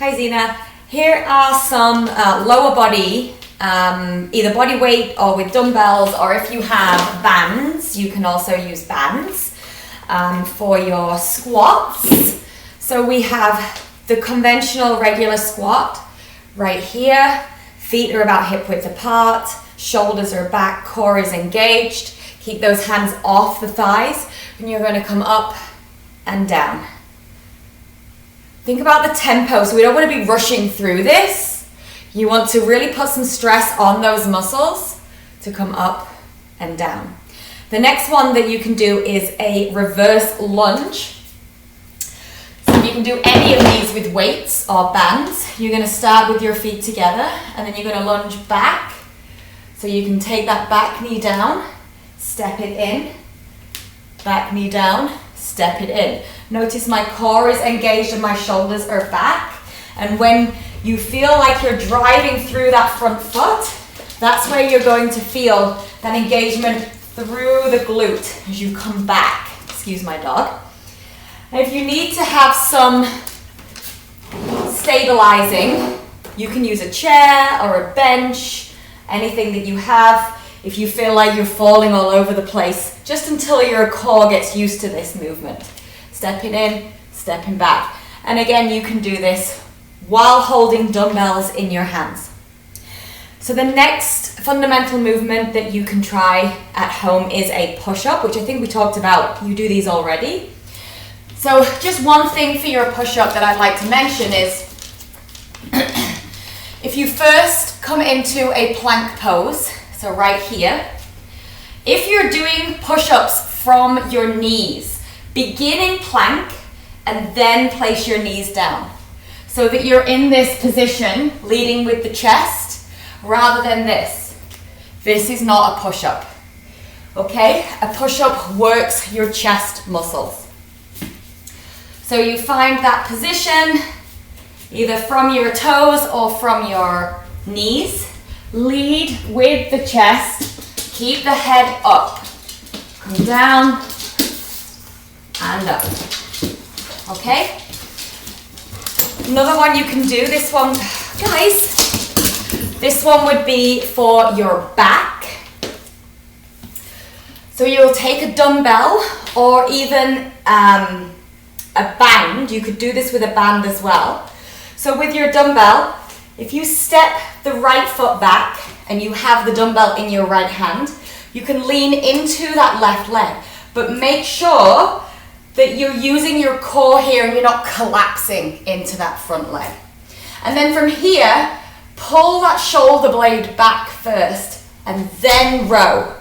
Hi Zena. Here are some lower body, either body weight or with dumbbells, or if you have bands, you can also use bands for your squats. So we have the conventional regular squat right here. Feet are about hip width apart, shoulders are back, core is engaged. Keep those hands off the thighs, and you're going to come up and down. Think about the tempo, so we don't want to be rushing through this. You want to really put some stress on those muscles to come up and down. The next one that you can do is a reverse lunge. So you can do any of these with weights or bands. You're going to start with your feet together, and then you're going to lunge back. So you can take that back knee down, step it in, back knee down, step it in. Notice my core is engaged and my shoulders are back. And when you feel like you're driving through that front foot, that's where you're going to feel that engagement through the glute as you come back. Excuse my dog. And if you need to have some stabilizing, you can use a chair or a bench, anything that you have. If you feel like you're falling all over the place, just until your core gets used to this movement. Stepping in, stepping back. And again, you can do this while holding dumbbells in your hands. So the next fundamental movement that you can try at home is a push-up, which I think we talked about. You do these already. So just one thing for your push-up that I'd like to mention is if you first come into a plank pose, so right here, if you're doing push-ups from your knees, begin in plank and then place your knees down so that you're in this position leading with the chest rather than this. This is not a push-up, okay? A push-up works your chest muscles. So you find that position either from your toes or from your knees. Lead with the chest, keep the head up, come down and up, okay? Another one you can do, this one, guys, this one would be for your back. So you'll take a dumbbell or even a band. You could do this with a band as well. So with your dumbbell, if you step the right foot back and you have the dumbbell in your right hand, you can lean into that left leg, but make sure that you're using your core here and you're not collapsing into that front leg. And then from here, pull that shoulder blade back first and then row.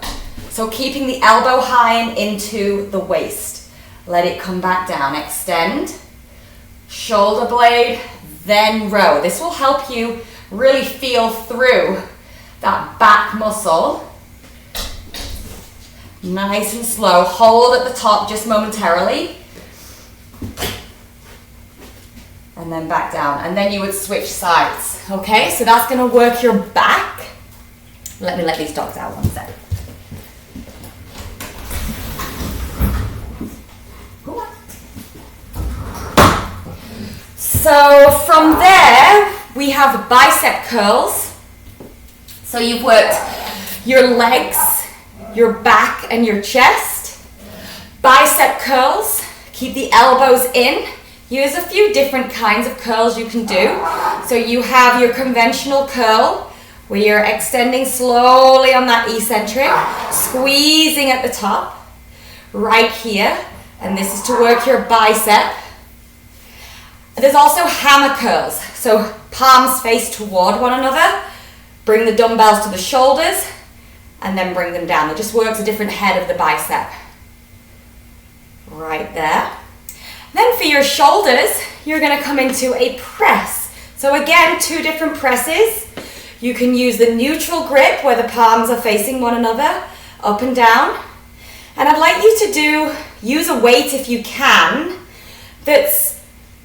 So keeping the elbow high and into the waist. Let it come back down, extend, shoulder blade, then row. This will help you really feel through that back muscle. Nice and slow. Hold at the top just momentarily. And then back down. And then you would switch sides. Okay, so that's going to work your back. Let me let these dogs out one sec. So from there, we have bicep curls. So you've worked your legs, your back, and your chest. Bicep curls, keep the elbows in. Use a few different kinds of curls you can do. So you have your conventional curl, where you're extending slowly on that eccentric, squeezing at the top, right here. And this is to work your bicep. There's also hammer curls, so palms face toward one another, bring the dumbbells to the shoulders, and then bring them down. It just works a different head of the bicep. Right there. Then for your shoulders, you're going to come into a press. So again, two different presses. You can use the neutral grip where the palms are facing one another, up and down. And I'd like you to use a weight if you can, that's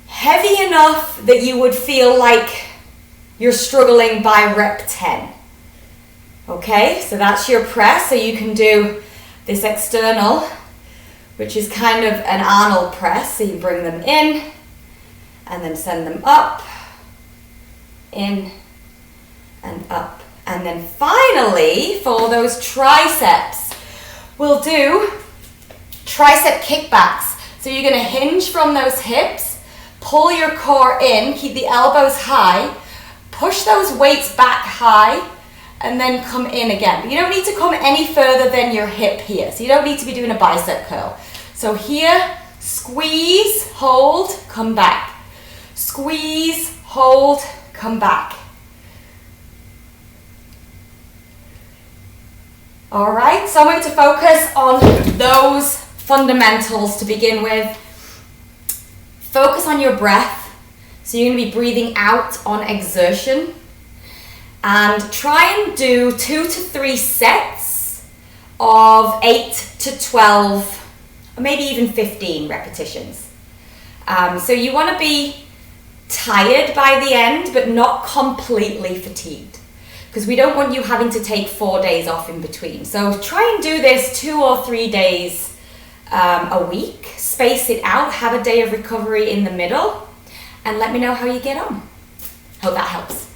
heavy enough that you would feel like you're struggling by rep 10. Okay, so that's your press. So you can do this external, which is kind of an Arnold press. So you bring them in and then send them up in and up. And then finally, for those triceps, we'll do tricep kickbacks. So you're going to hinge from those hips, pull your core in, keep the elbows high, push those weights back high, and then come in again. But you don't need to come any further than your hip here. So you don't need to be doing a bicep curl. So here, squeeze, hold, come back. Squeeze, hold, come back. All right, so I'm going to focus on those fundamentals to begin with. Focus on your breath. So you're going to be breathing out on exertion. And try and do 2 to 3 sets of 8 to 12, or maybe even 15 repetitions. So you want to be tired by the end, but not completely fatigued, because we don't want you having to take 4 days off in between. So try and do this 2 or 3 days a week. Space it out, have a day of recovery in the middle, and let me know how you get on. Hope that helps.